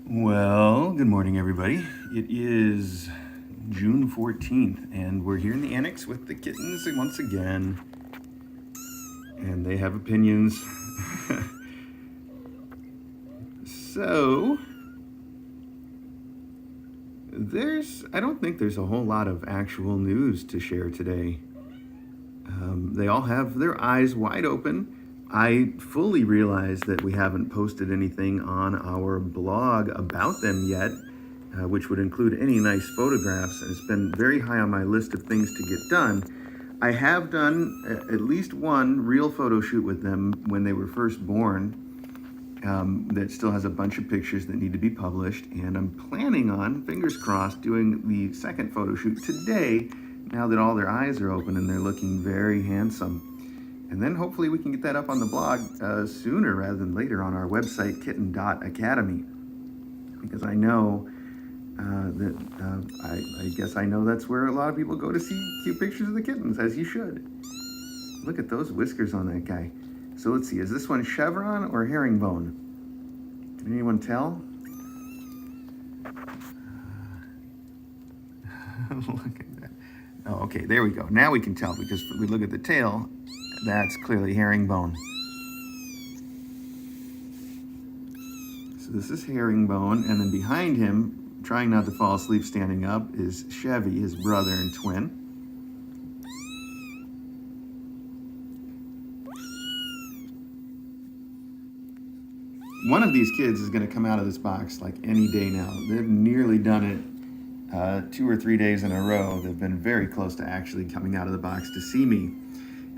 Well, good morning, everybody. It is June 14th, and we're here in the annex with the kittens once again. And they have opinions. So, I don't think there's a whole lot of actual news to share today. They all have their eyes wide open. I fully realize that we haven't posted anything on our blog about them yet, which would include any nice photographs, and it's been very high on my list of things to get done. I have done at least one real photo shoot with them when they were first born, that still has a bunch of pictures that need to be published, and I'm planning on, fingers crossed, doing the second photo shoot today, now that all their eyes are open and they're looking very handsome. And then hopefully we can get that up on the blog sooner rather than later on our website, kitten.academy. Because I know I guess I know that's where a lot of people go to see cute pictures of the kittens, as you should. Look at those whiskers on that guy. So let's see, is this one chevron or herringbone? Can anyone tell? Look at that. Oh, okay, there we go. Now we can tell because if we look at the tail, that's clearly herringbone. So this is herringbone, and then behind him, trying not to fall asleep standing up, is Chevy, his brother and twin. One of these kids is going to come out of this box like any day now. They've nearly done it 2 or 3 days in a row. They've been very close to actually coming out of the box to see me.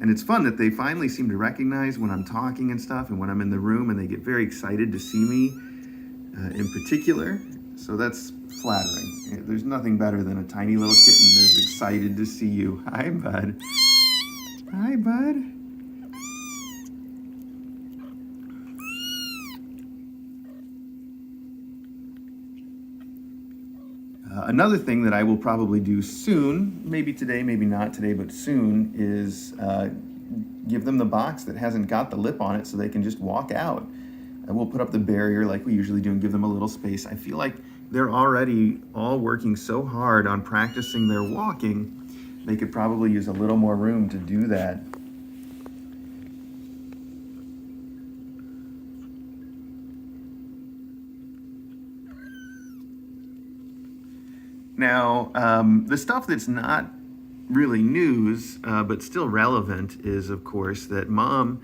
And it's fun that they finally seem to recognize when I'm talking and stuff and when I'm in the room, and they get very excited to see me in particular. So that's flattering. There's nothing better than a tiny little kitten that is excited to see you. Hi, bud. Hi, bud. Another thing that I will probably do soon, maybe today, maybe not today, but soon, is give them the box that hasn't got the lip on it so they can just walk out. And we'll put up the barrier like we usually do and give them a little space. I feel like they're already all working so hard on practicing their walking, they could probably use a little more room to do that. Now, the stuff that's not really news, but still relevant, is, of course, that Mom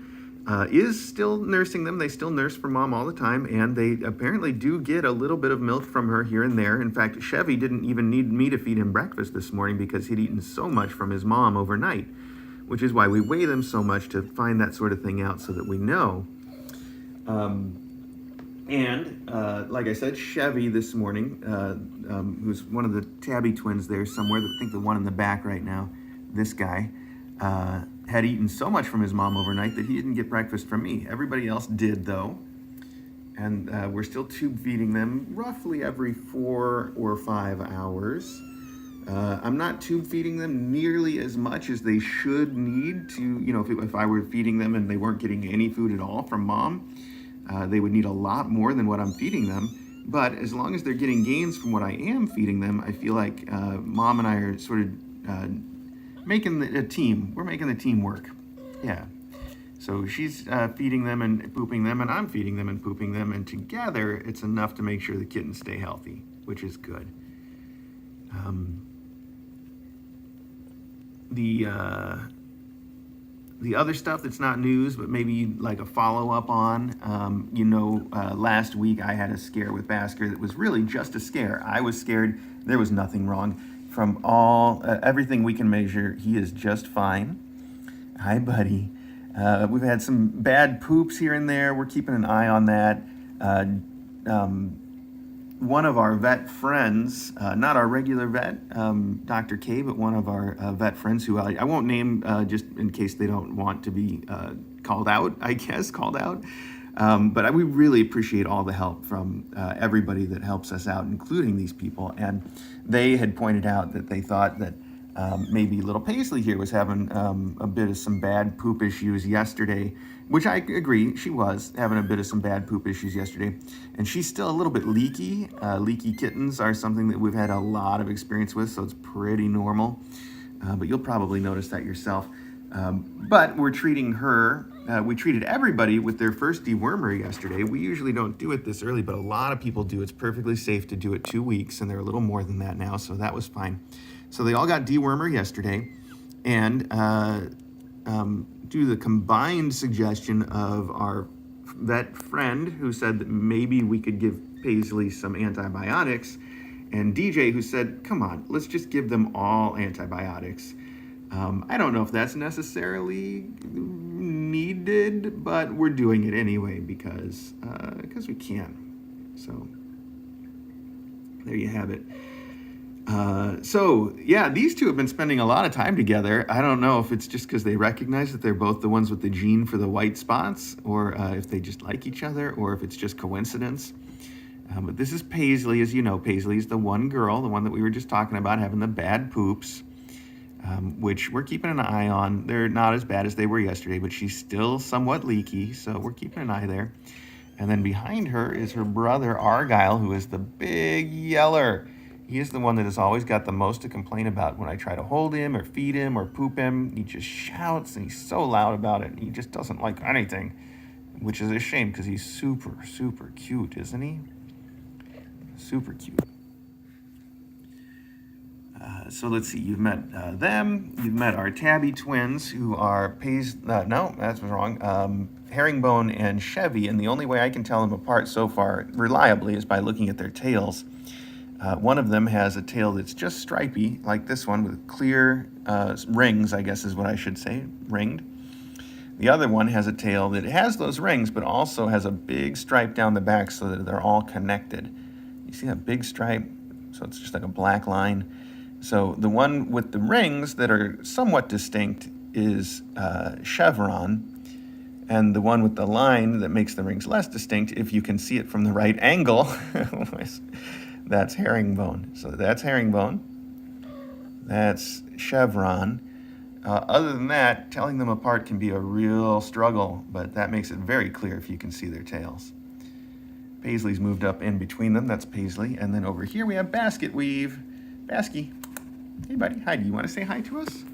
is still nursing them. They still nurse for Mom all the time, and they apparently do get a little bit of milk from her here and there. In fact, Chevy didn't even need me to feed him breakfast this morning because he'd eaten so much from his mom overnight, which is why we weigh them so much, to find that sort of thing out so that we know. And like I said, Chevy this morning, who's one of the Tabby Twins there somewhere, I think the one in the back right now, this guy, had eaten so much from his mom overnight that he didn't get breakfast from me. Everybody else did, though. And we're still tube feeding them roughly every 4 or 5 hours. I'm not tube feeding them nearly as much as they should need to, if I were feeding them and they weren't getting any food at all from Mom. They would need a lot more than what I'm feeding them. But as long as they're getting gains from what I am feeding them, I feel like Mom and I are sort of making a team. We're making the team work. Yeah. So she's feeding them and pooping them, and I'm feeding them and pooping them. And together, it's enough to make sure the kittens stay healthy, which is good. The other stuff that's not news, but maybe like a follow-up on, last week I had a scare with Basker that was really just a scare. I was scared. There was nothing wrong. From everything we can measure, he is just fine. Hi, buddy. We've had some bad poops here and there. We're keeping an eye on that. One of our vet friends, not our regular vet, Dr. K, but one of our vet friends who I won't name just in case they don't want to be called out, but we really appreciate all the help from everybody that helps us out, including these people. And they had pointed out that they thought that Maybe little Paisley here was having a bit of some bad poop issues yesterday, which I agree, she was having a bit of some bad poop issues yesterday. And she's still a little bit leaky. Leaky kittens are something that we've had a lot of experience with, so it's pretty normal. But you'll probably notice that yourself. But we're treating her, we treated everybody with their first dewormer yesterday. We usually don't do it this early, but a lot of people do. It's perfectly safe to do it 2 weeks, and they're a little more than that now, so that was fine. So they all got dewormer yesterday, and due to the combined suggestion of our vet friend who said that maybe we could give Paisley some antibiotics, and DJ who said, come on, let's just give them all antibiotics. I don't know if that's necessarily needed, but we're doing it anyway because we can. So there you have it. So yeah, these two have been spending a lot of time together. I don't know if it's just because they recognize that they're both the ones with the gene for the white spots, or if they just like each other, or if it's just coincidence. But this is Paisley. As you know, Paisley is the one girl, the one that we were just talking about having the bad poops, which we're keeping an eye on. They're not as bad as they were yesterday, but she's still somewhat leaky, so we're keeping an eye there. And then behind her is her brother Argyle, who is the big yeller. He is the one that has always got the most to complain about. When I try to hold him or feed him or poop him, he just shouts, and he's so loud about it. He just doesn't like anything, which is a shame because he's super, super cute, isn't he? Super cute. So let's see, you've met them. You've met our Tabby Twins, who are no, that's wrong. Herringbone and Chevy, and the only way I can tell them apart so far reliably is by looking at their tails. One of them has a tail that's just stripy, like this one, with clear rings, I guess is what I should say, ringed. The other one has a tail that has those rings, but also has a big stripe down the back so that they're all connected. You see that big stripe? So it's just like a black line. So the one with the rings that are somewhat distinct is Chevron, and the one with the line that makes the rings less distinct, if you can see it from the right angle, that's Herringbone. So that's Herringbone. That's Chevron. Other than that, telling them apart can be a real struggle, but that makes it very clear if you can see their tails. Paisley's moved up in between them. That's Paisley. And then over here we have Basketweave Baskey. Hey, buddy. Hi. Do you want to say hi to us?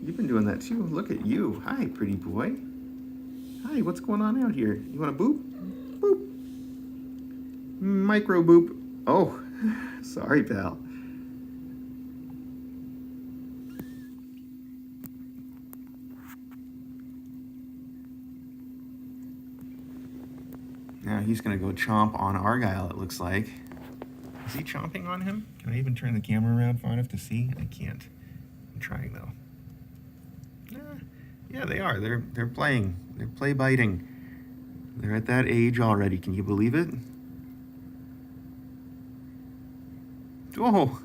You've been doing that too. Look at you. Hi, pretty boy. Hi, what's going on out here? You want to boop? Boop. Micro boop. Oh, sorry, pal. Now he's going to go chomp on Argyle, it looks like. Is he chomping on him? Can I even turn the camera around far enough to see? I can't. I'm trying, though. Yeah, they are. They're playing. They're play biting. They're at that age already. Can you believe it? Oh!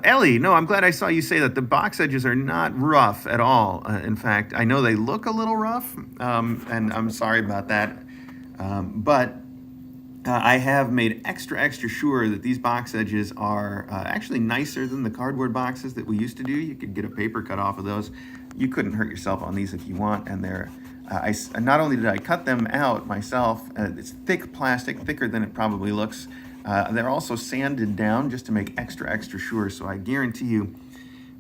Ellie, no, I'm glad I saw you say that. The box edges are not rough at all. In fact, I know they look a little rough, and I'm sorry about that. But I have made extra sure that these box edges are actually nicer than the cardboard boxes that we used to do. You could get a paper cut off of those. You couldn't hurt yourself on these if you want, and they're not only did I cut them out myself, it's thick plastic, thicker than it probably looks. They're also sanded down just to make extra sure, so I guarantee you,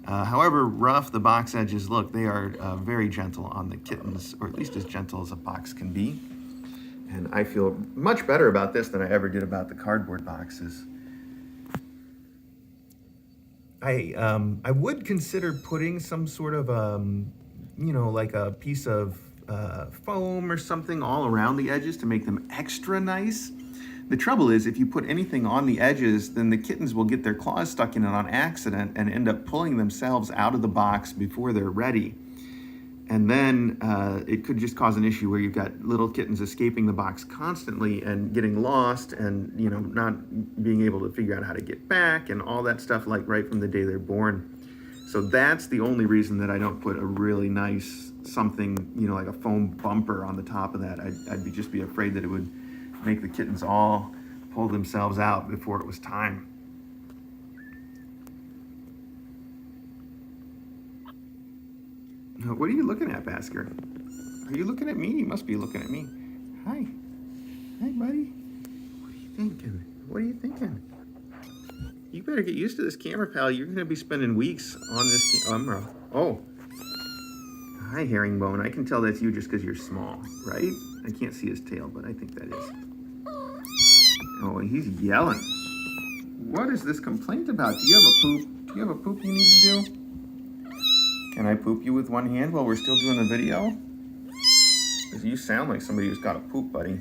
however rough the box edges look, they are very gentle on the kittens, or at least as gentle as a box can be. And I feel much better about this than I ever did about the cardboard boxes. I would consider putting some sort of, like a piece of foam or something all around the edges to make them extra nice. The trouble is, if you put anything on the edges, then the kittens will get their claws stuck in it on accident and end up pulling themselves out of the box before they're ready. And then it could just cause an issue where you've got little kittens escaping the box constantly and getting lost and, not being able to figure out how to get back and all that stuff, like right from the day they're born. So that's the only reason that I don't put a really nice something, you know, like a foam bumper on the top of that. I'd just be afraid that it would make the kittens all pull themselves out before it was time. What are you looking at, Basker? Are you looking at me? You must be looking at me. Hi. Hi, buddy. What are you thinking? What are you thinking? You better get used to this camera, pal. You're going to be spending weeks on this camera. Oh. Hi, herringbone. I can tell that's you just because you're small, right? I can't see his tail, but I think that is. Oh, and he's yelling. What is this complaint about? Do you have a poop? Do you have a poop you need to do? Can I poop you with one hand while we're still doing the video? Because you sound like somebody who's got a poop, buddy.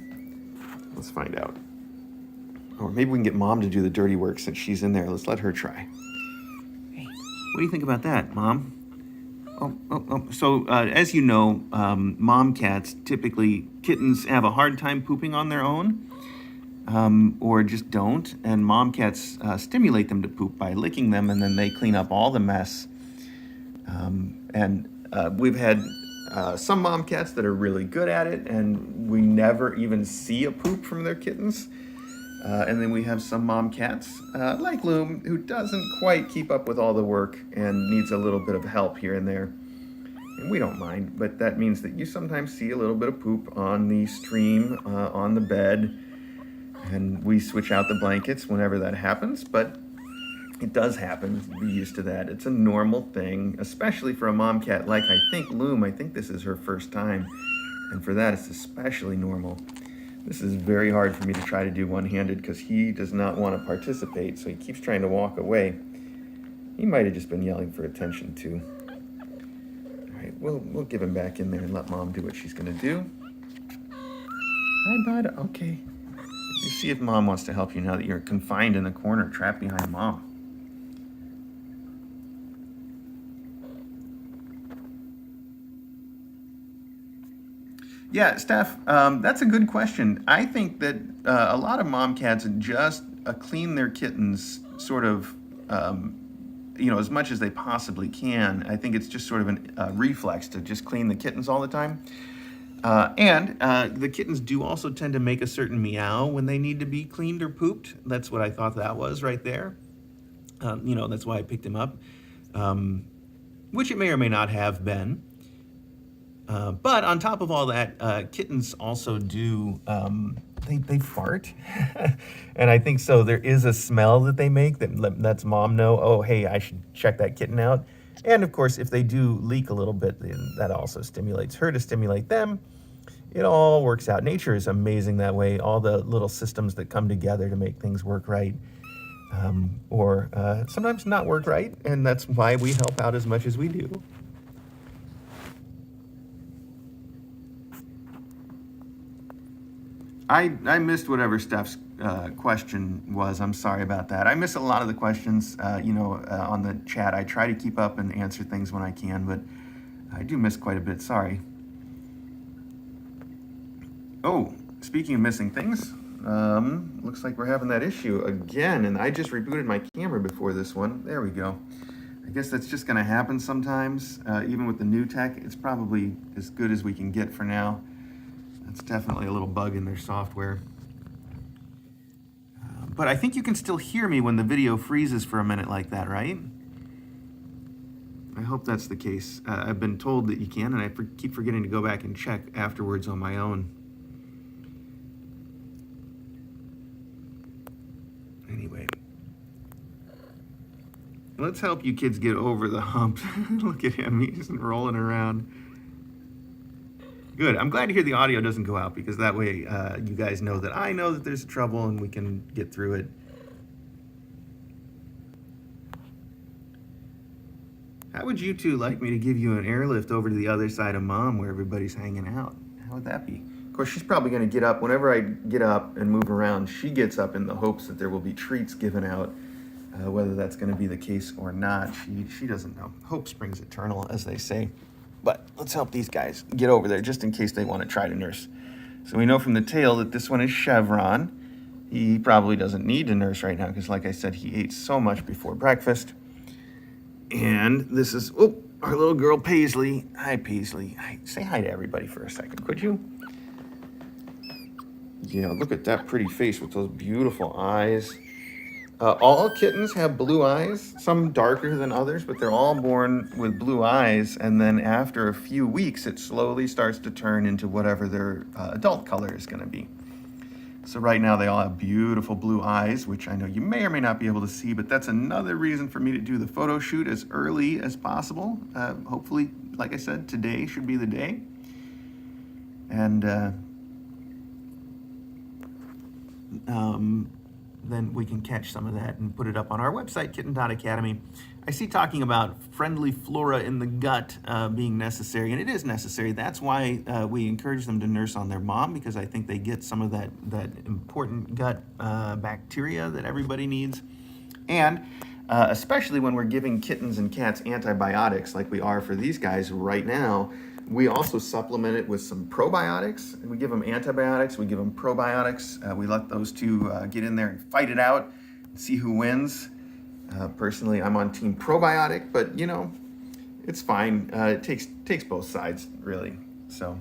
Let's find out. Or maybe we can get Mom to do the dirty work since she's in there. Let's let her try. Hey, what do you think about that, Mom? So as you know, mom cats, typically kittens have a hard time pooping on their own, or just don't. And mom cats stimulate them to poop by licking them, and then they clean up all the mess. We've had some mom cats that are really good at it, and we never even see a poop from their kittens. And then we have some mom cats, like Loom, who doesn't quite keep up with all the work and needs a little bit of help here and there. And we don't mind, but that means that you sometimes see a little bit of poop on the stream, on the bed, and we switch out the blankets whenever that happens, but it does happen. Be used to that. It's a normal thing, especially for a mom cat like I think Loom. I think this is her first time, and for that it's especially normal. This is very hard for me to try to do one-handed because he does not want to participate, so he keeps trying to walk away. He might have just been yelling for attention too. All right, we'll give him back in there and let Mom do what she's gonna do. Hi, bud. Okay. You see if Mom wants to help you now that you're confined in a corner, trapped behind Mom. Yeah, Steph, that's a good question. I think that a lot of mom cats just clean their kittens sort of, as much as they possibly can. I think it's just sort of a reflex to just clean the kittens all the time. And the kittens do also tend to make a certain meow when they need to be cleaned or pooped. That's what I thought that was right there. That's why I picked him up, which it may or may not have been. But on top of all that, kittens also do, they fart. And I think so there is a smell that they make that lets Mom know, oh, hey, I should check that kitten out. And of course, if they do leak a little bit, then that also stimulates her to stimulate them. It all works out. Nature is amazing that way. All the little systems that come together to make things work right, or sometimes not work right. And that's why we help out as much as we do. I missed whatever Steph's question was. I'm sorry about that. I miss a lot of the questions, on the chat. I try to keep up and answer things when I can, but I do miss quite a bit. Sorry. Oh, speaking of missing things, looks like we're having that issue again, and I just rebooted my camera before this one. There we go. I guess that's just going to happen sometimes, even with the new tech. It's probably as good as we can get for now. That's definitely a little bug in their software. But I think you can still hear me when the video freezes for a minute like that, right? I hope that's the case. I've been told that you can, and I keep forgetting to go back and check afterwards on my own. Anyway. Let's help you kids get over the hump. Look at him, he's rolling around. Good. I'm glad to hear the audio doesn't go out, because that way you guys know that I know that there's trouble and we can get through it. How would you two like me to give you an airlift over to the other side of Mom where everybody's hanging out? How would that be? Of course, she's probably going to get up. Whenever I get up and move around, she gets up in the hopes that there will be treats given out. Whether that's going to be the case or not, she doesn't know. Hope springs eternal, as they say. But let's help these guys get over there just in case they want to try to nurse. So we know from the tail that this one is Chevron. He probably doesn't need to nurse right now because, like I said, he ate so much before breakfast. And this is, oh, our little girl Paisley. Hi, Paisley. Hi. Say hi to everybody for a second, could you? Yeah, look at that pretty face with those beautiful eyes. All kittens have blue eyes, some darker than others, but they're all born with blue eyes. And then after a few weeks, it slowly starts to turn into whatever their adult color is going to be. So right now they all have beautiful blue eyes, which I know you may or may not be able to see, but that's another reason for me to do the photo shoot as early as possible. Hopefully, like I said, today should be the day. And then we can catch some of that and put it up on our website, kitten.academy. I see talking about friendly flora in the gut being necessary, and it is necessary. That's why we encourage them to nurse on their mom, because I think they get some of that important gut bacteria that everybody needs. And especially when we're giving kittens and cats antibiotics like we are for these guys right now, we also supplement it with some probiotics. We give them antibiotics, we give them probiotics. We let those two get in there and fight it out, see who wins. Personally, I'm on team probiotic, but you know, it's fine. It takes both sides, really. So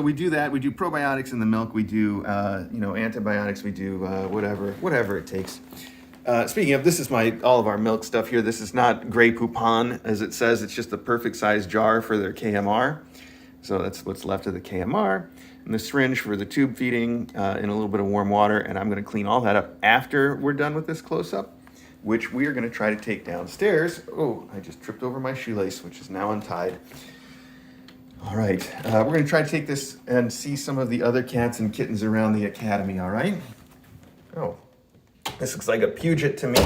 we do that. We do probiotics in the milk. We do antibiotics. We do whatever it takes. Speaking of, this is all of our milk stuff here. This is not Grey Poupon, as it says. It's just the perfect size jar for their KMR. So that's what's left of the KMR. And the syringe for the tube feeding in a little bit of warm water. And I'm going to clean all that up after we're done with this close-up, which we are going to try to take downstairs. Oh, I just tripped over my shoelace, which is now untied. All right, we're going to try to take this and see some of the other cats and kittens around the academy, all right? Oh. This looks like a Puget to me.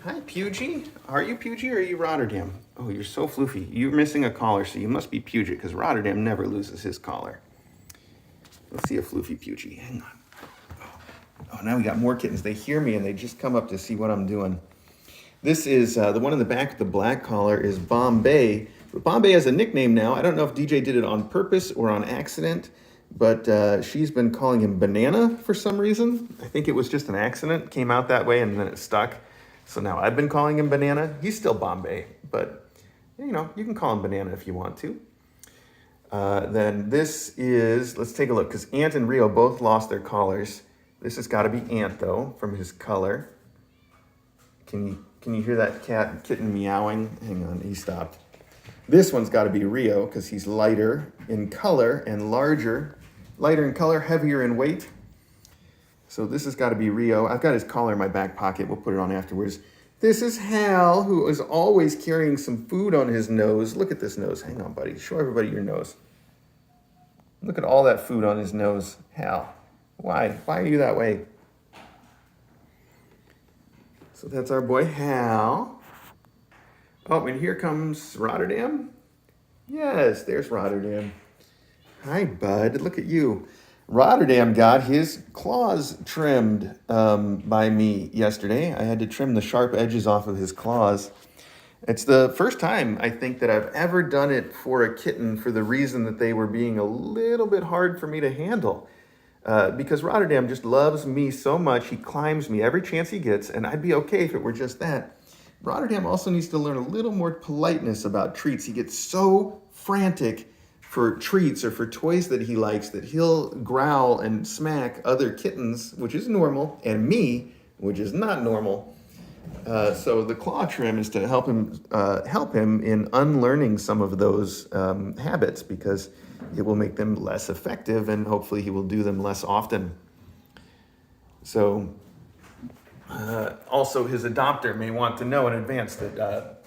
Hi, Pugie. Are you Pugie or are you Rotterdam? Oh, you're so floofy. You're missing a collar, so you must be Puget, because Rotterdam never loses his collar. Let's see a floofy Pugie. Hang on. Oh, now we got more kittens. They hear me and they just come up to see what I'm doing. This is the one in the back with the black collar is Bombay. But Bombay has a nickname now. I don't know if DJ did it on purpose or on accident, but she's been calling him Banana for some reason. I think it was just an accident. Came out that way and then it stuck. So now I've been calling him Banana. He's still Bombay, but you know, you can call him Banana if you want to. Then this is, let's take a look, because Ant and Rio both lost their collars. This has got to be Ant, though, from his color. Can you hear that kitten meowing? Hang on, he stopped. This one's got to be Rio, because he's lighter in color and lighter in color, heavier in weight. So this has got to be Rio. I've got his collar in my back pocket. We'll put it on afterwards. This is Hal, who is always carrying some food on his nose. Look at this nose. Hang on, buddy. Show everybody your nose. Look at all that food on his nose, Hal. Why? Why are you that way? So that's our boy Hal. Oh, and here comes Rotterdam. Yes, there's Rotterdam. Hi, bud. Look at you. Rotterdam got his claws trimmed by me yesterday. I had to trim the sharp edges off of his claws. It's the first time, I think, that I've ever done it for a kitten for the reason that they were being a little bit hard for me to handle. Because Rotterdam just loves me so much. He climbs me every chance he gets, and I'd be okay if it were just that. Rotterdam also needs to learn a little more politeness about treats. He gets so frantic for treats or for toys that he likes that he'll growl and smack other kittens, which is normal, and me, which is not normal. So the claw trim is to help him in unlearning some of those habits, because it will make them less effective, and hopefully he will do them less often. So also his adopter may want to know in advance that,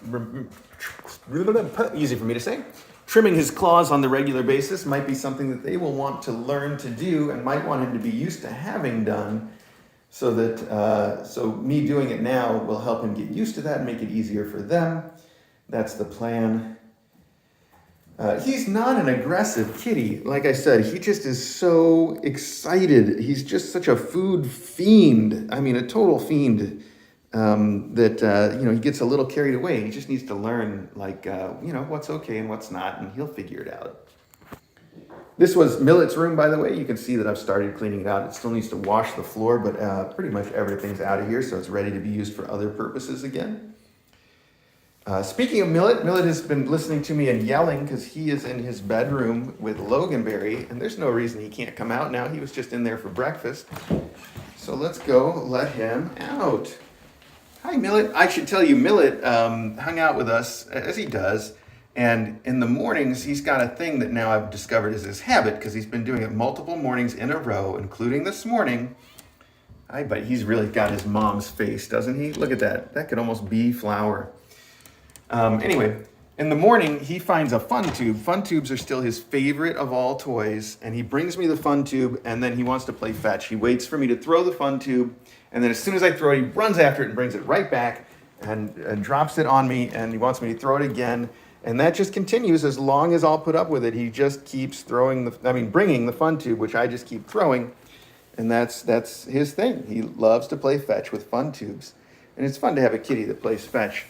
easy for me to say, trimming his claws on the regular basis might be something that they will want to learn to do and might want him to be used to having done, so that so me doing it now will help him get used to that and make it easier for them. That's the plan. He's not an aggressive kitty. Like I said, he just is so excited. He's just such a food fiend. I mean, a total fiend, that he gets a little carried away. He just needs to learn, what's okay and what's not, and he'll figure it out. This was Millet's room, by the way. You can see that I've started cleaning it out. It still needs to wash the floor, but pretty much everything's out of here, so it's ready to be used for other purposes again. Speaking of Millet, Millet has been listening to me and yelling because he is in his bedroom with Loganberry, and there's no reason he can't come out now. He was just in there for breakfast. So let's go let him out. Hi, Millet. I should tell you, Millet hung out with us, as he does, and in the mornings, he's got a thing that now I've discovered is his habit, because he's been doing it multiple mornings in a row, including this morning. I bet he's really got his mom's face, doesn't he? Look at that. That could almost be Flower. Anyway, in the morning, he finds a fun tube. Fun tubes are still his favorite of all toys, and he brings me the fun tube, and then he wants to play fetch. He waits for me to throw the fun tube, and then as soon as I throw it, he runs after it and brings it right back and drops it on me, and he wants me to throw it again. And that just continues as long as I'll put up with it. He just keeps bringing the fun tube, which I just keep throwing. And that's his thing. He loves to play fetch with fun tubes. And it's fun to have a kitty that plays fetch.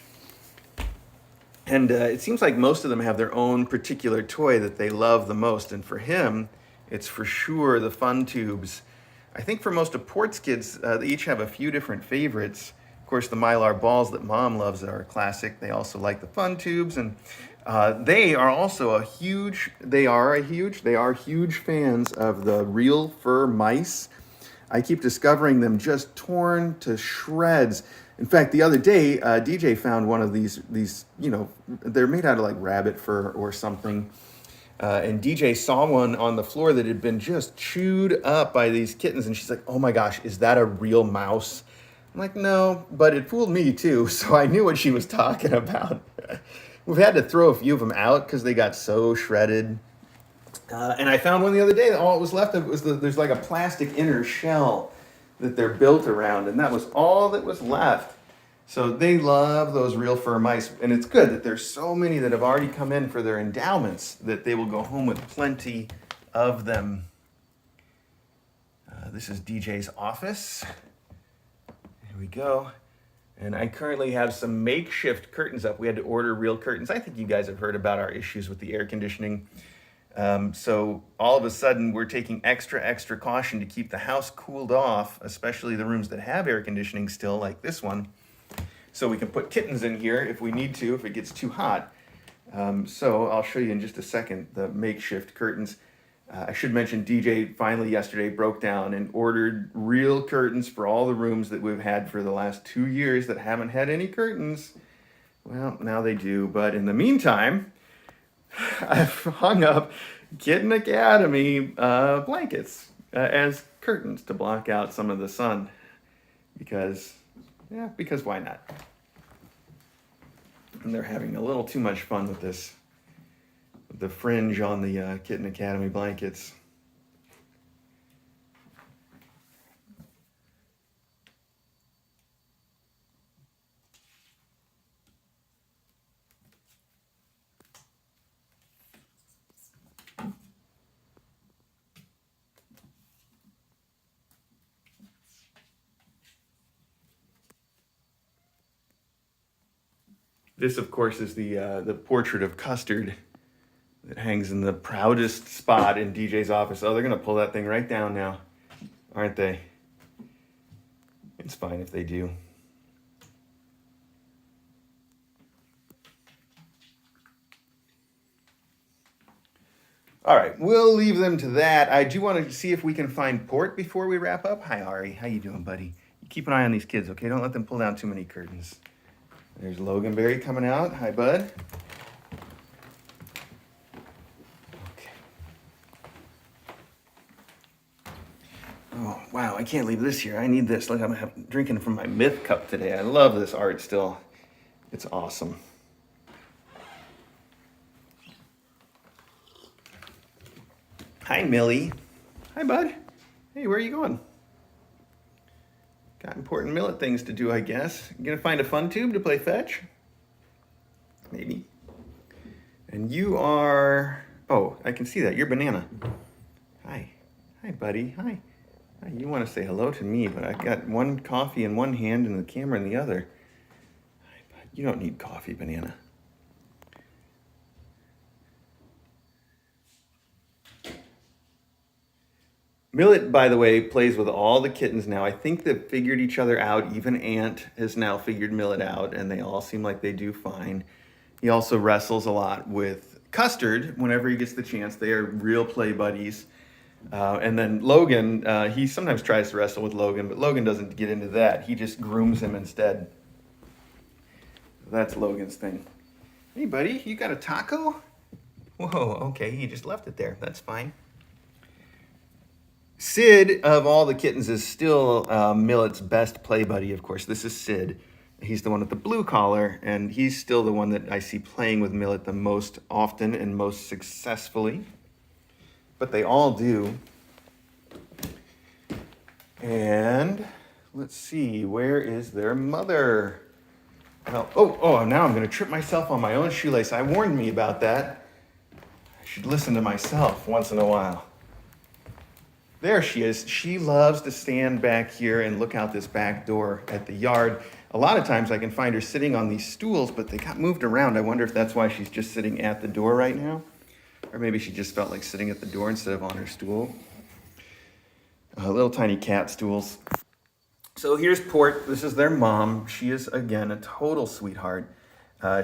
And it seems like most of them have their own particular toy that they love the most. And for him, it's for sure the fun tubes. I think for most of Port's kids, they each have a few different favorites. Of course, the Mylar balls that Mom loves are a classic. They also like the fun tubes, and they are huge fans of the real fur mice. I keep discovering them just torn to shreds. In fact, the other day, DJ found one of these, they're made out of like rabbit fur or something. And DJ saw one on the floor that had been just chewed up by these kittens. And she's like, oh my gosh, is that a real mouse? I'm like, no, but it fooled me too, so I knew what she was talking about. We've had to throw a few of them out because they got so shredded. And I found one the other day that all it was left of was there's like a plastic inner shell that they're built around, and that was all that was left. So they love those real fur mice, and it's good that there's so many that have already come in for their endowments that they will go home with plenty of them. This is DJ's office. Here we go. And I currently have some makeshift curtains up. We had to order real curtains. I think you guys have heard about our issues with the air conditioning. So all of a sudden, we're taking extra caution to keep the house cooled off, especially the rooms that have air conditioning still, like this one. So we can put kittens in here if we need to, if it gets too hot. So I'll show you in just a second the makeshift curtains. I should mention DJ finally yesterday broke down and ordered real curtains for all the rooms that we've had for the last 2 years that haven't had any curtains. Well, now they do, but in the meantime, I've hung up Kitten Academy blankets as curtains to block out some of the sun because why not? And they're having a little too much fun with this. The fringe on the Kitten Academy blankets. This, of course, is the portrait of Custard that hangs in the proudest spot in DJ's office. Oh, they're going to pull that thing right down now, aren't they? It's fine if they do. All right, we'll leave them to that. I do want to see if we can find Port before we wrap up. Hi, Ari. How you doing, buddy? You keep an eye on these kids, okay? Don't let them pull down too many curtains. There's Loganberry coming out. Hi, bud. Oh, wow, I can't leave this here. I need this. Look, I'm drinking from my Myth cup today. I love this art still. It's awesome. Hi, Millie. Hi, bud. Hey, where are you going? Got important Millet things to do, I guess. You gonna find a fun tube to play fetch? Maybe. And you are... Oh, I can see that. You're Banana. Hi. Hi, buddy. Hi. You want to say hello to me, but I got one coffee in one hand and the camera in the other. You don't need coffee, Banana. Millet, by the way, plays with all the kittens now. I think they've figured each other out. Even Ant has now figured Millet out, and they all seem like they do fine. He also wrestles a lot with Custard whenever he gets the chance. They are real play buddies. And then Logan, he sometimes tries to wrestle with Logan, but Logan doesn't get into that. He just grooms him instead. That's Logan's thing. Hey, buddy, you got a taco? Whoa, okay, he just left it there. That's fine. Sid, of all the kittens, is still Millet's best play buddy, of course. This is Sid. He's the one with the blue collar, and he's still the one that I see playing with Millet the most often and most successfully. But they all do. And let's see, where is their mother? Well, now I'm going to trip myself on my own shoelace. I warned me about that. I should listen to myself once in a while. There she is. She loves to stand back here and look out this back door at the yard. A lot of times I can find her sitting on these stools, but they got moved around. I wonder if that's why she's just sitting at the door right now. Or maybe she just felt like sitting at the door instead of on her stool. Little tiny cat stools. So here's Port. This is their mom. She is, again, a total sweetheart.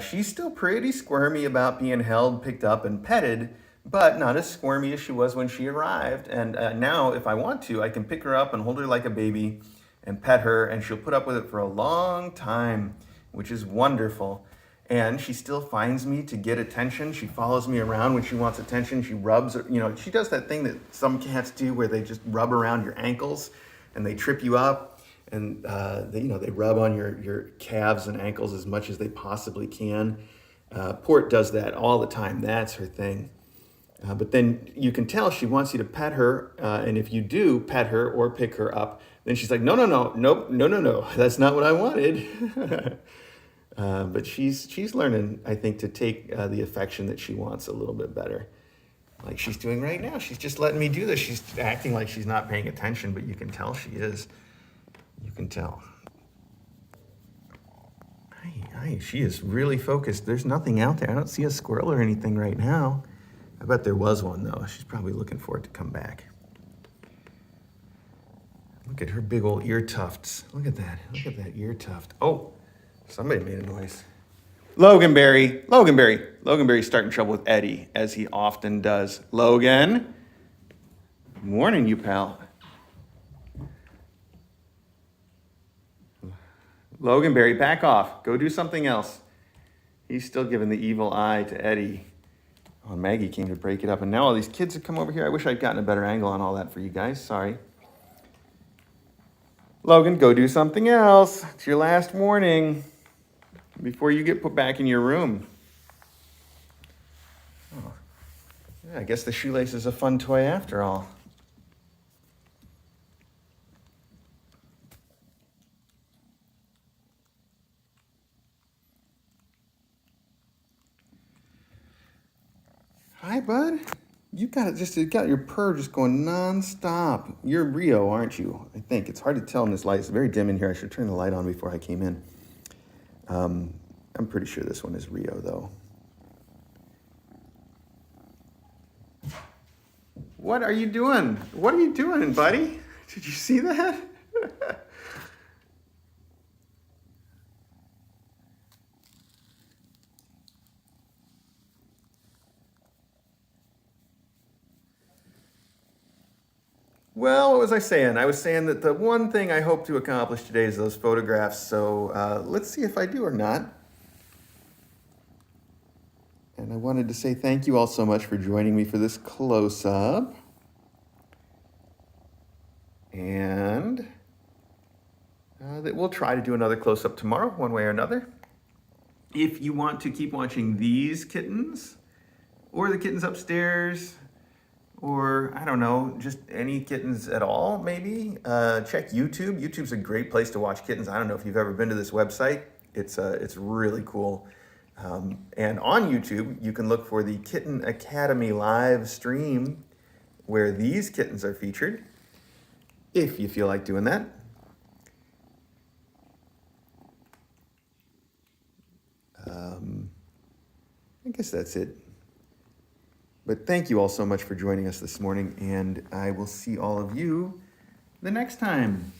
She's still pretty squirmy about being held, picked up, and petted, but not as squirmy as she was when she arrived. And now, if I want to, I can pick her up and hold her like a baby and pet her, and she'll put up with it for a long time, which is wonderful. And she still finds me to get attention. She follows me around when she wants attention. She rubs, she does that thing that some cats do where they just rub around your ankles and they trip you up. And they rub on your calves and ankles as much as they possibly can. Port does that all the time. That's her thing. But then you can tell she wants you to pet her, and if you do pet her or pick her up, then she's like, no, that's not what I wanted. But she's learning, I think, to take the affection that she wants a little bit better, like she's doing right now. She's just letting me do this. She's acting like she's not paying attention, but you can tell she is. You can tell. She is really focused. There's nothing out there. I don't see a squirrel or anything right now. I bet there was one, though. She's probably looking for it to come back. Look at her big old ear tufts. Look at that. Look at that ear tuft. Oh, somebody made a noise. Loganberry's starting trouble with Eddie, as he often does. Logan. Good morning, you pal. Loganberry, back off. Go do something else. He's still giving the evil eye to Eddie. Oh, Maggie came to break it up, and now all these kids have come over here. I wish I'd gotten a better angle on all that for you guys. Sorry. Logan, go do something else. It's your last warning before you get put back in your room. Oh. Yeah, I guess the shoelace is a fun toy after all. Hi, bud. You got your purr just going nonstop. You're Rio, aren't you? I think it's hard to tell in this light. It's very dim in here. I should turn the light on before I came in. I'm pretty sure this one is Rio, though. What are you doing? What are you doing, buddy? Did you see that? Well, what was I saying? I was saying that the one thing I hope to accomplish today is those photographs. So let's see if I do or not. And I wanted to say thank you all so much for joining me for this close-up. And that we'll try to do another close-up tomorrow, one way or another. If you want to keep watching these kittens, or the kittens upstairs, or I don't know, just any kittens at all, maybe, check YouTube. YouTube's a great place to watch kittens. I don't know if you've ever been to this website. It's really cool. And on YouTube, you can look for the Kitten Academy live stream where these kittens are featured, if you feel like doing that. I guess that's it. But thank you all so much for joining us this morning, and I will see all of you the next time.